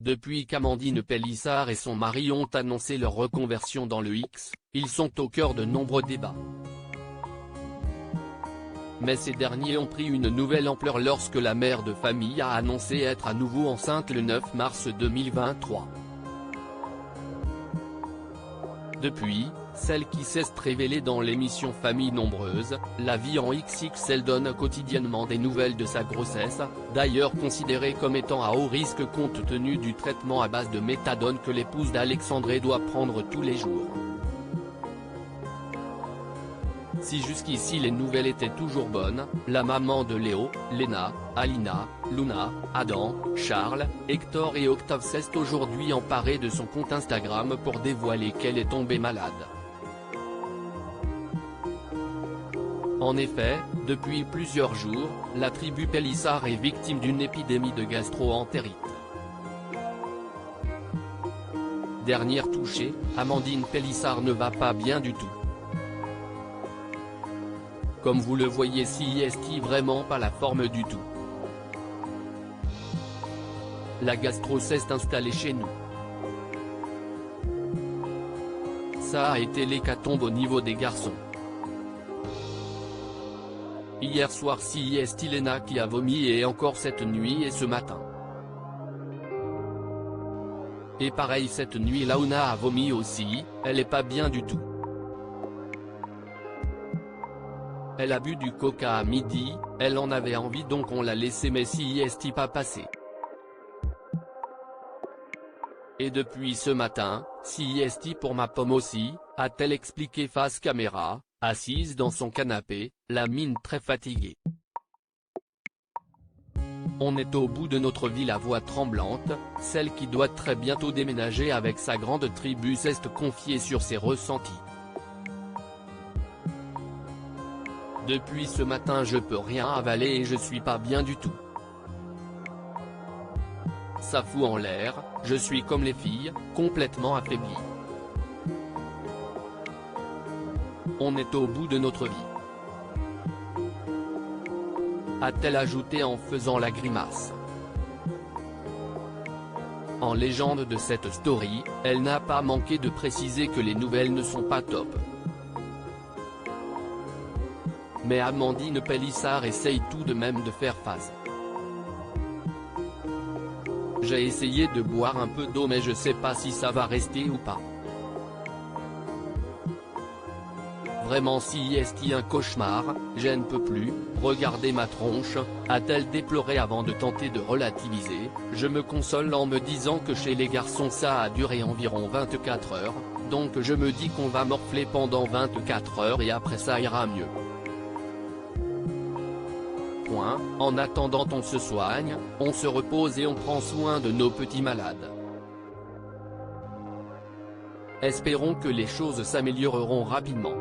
Depuis qu'Amandine Pélissard et son mari ont annoncé leur reconversion dans le X, ils sont au cœur de nombreux débats. Mais ces derniers ont pris une nouvelle ampleur lorsque la mère de famille a annoncé être à nouveau enceinte le 9 mars 2023. Depuis, celle qui s'est révélée dans l'émission Famille Nombreuse, la vie en XXL donne quotidiennement des nouvelles de sa grossesse, d'ailleurs considérée comme étant à haut risque compte tenu du traitement à base de méthadone que l'épouse d'Alexandre doit prendre tous les jours. Si jusqu'ici les nouvelles étaient toujours bonnes, la maman de Léo, Léna, Alina, Luna, Adam, Charles, Hector et Octave s'est aujourd'hui emparée de son compte Instagram pour dévoiler qu'elle est tombée malade. En effet, depuis plusieurs jours, la tribu Pélissard est victime d'une épidémie de gastro-entérite. Dernière touchée, Amandine Pélissard ne va pas bien du tout. Comme vous le voyez, si est vraiment pas la forme du tout. La gastro s'est installée chez nous. Ça a été l'hécatombe au niveau des garçons. Hier soir si est Léna qui a vomi et encore cette nuit et ce matin. Et pareil cette nuit Launa a vomi aussi, elle est pas bien du tout. Elle a bu du coca à midi, elle en avait envie donc on l'a laissé mais si est pas passé. Et depuis ce matin, si est pour ma pomme aussi, a-t-elle expliqué face caméra, assise dans son canapé, la mine très fatiguée. On est au bout de notre vie, la voix tremblante, celle qui doit très bientôt déménager avec sa grande tribu s'est confiée sur ses ressentis. Depuis ce matin je peux rien avaler et je suis pas bien du tout. Ça fout en l'air, je suis comme les filles, complètement affaibli. On est au bout de notre vie. A-t-elle ajouté en faisant la grimace. En légende de cette story, elle n'a pas manqué de préciser que les nouvelles ne sont pas top. Mais Amandine Pélissard essaye tout de même de faire face. J'ai essayé de boire un peu d'eau mais je sais pas si ça va rester ou pas. Vraiment si est un cauchemar, je ne peux plus, regardez ma tronche, a-t-elle déploré avant de tenter de relativiser, je me console en me disant que chez les garçons ça a duré environ 24 heures, donc je me dis qu'on va morfler pendant 24 heures et après ça ira mieux. En attendant on se soigne, on se repose et on prend soin de nos petits malades. Espérons que les choses s'amélioreront rapidement.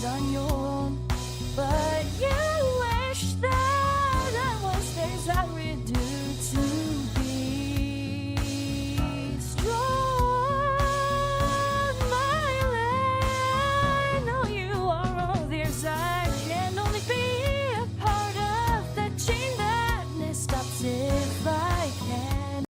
On your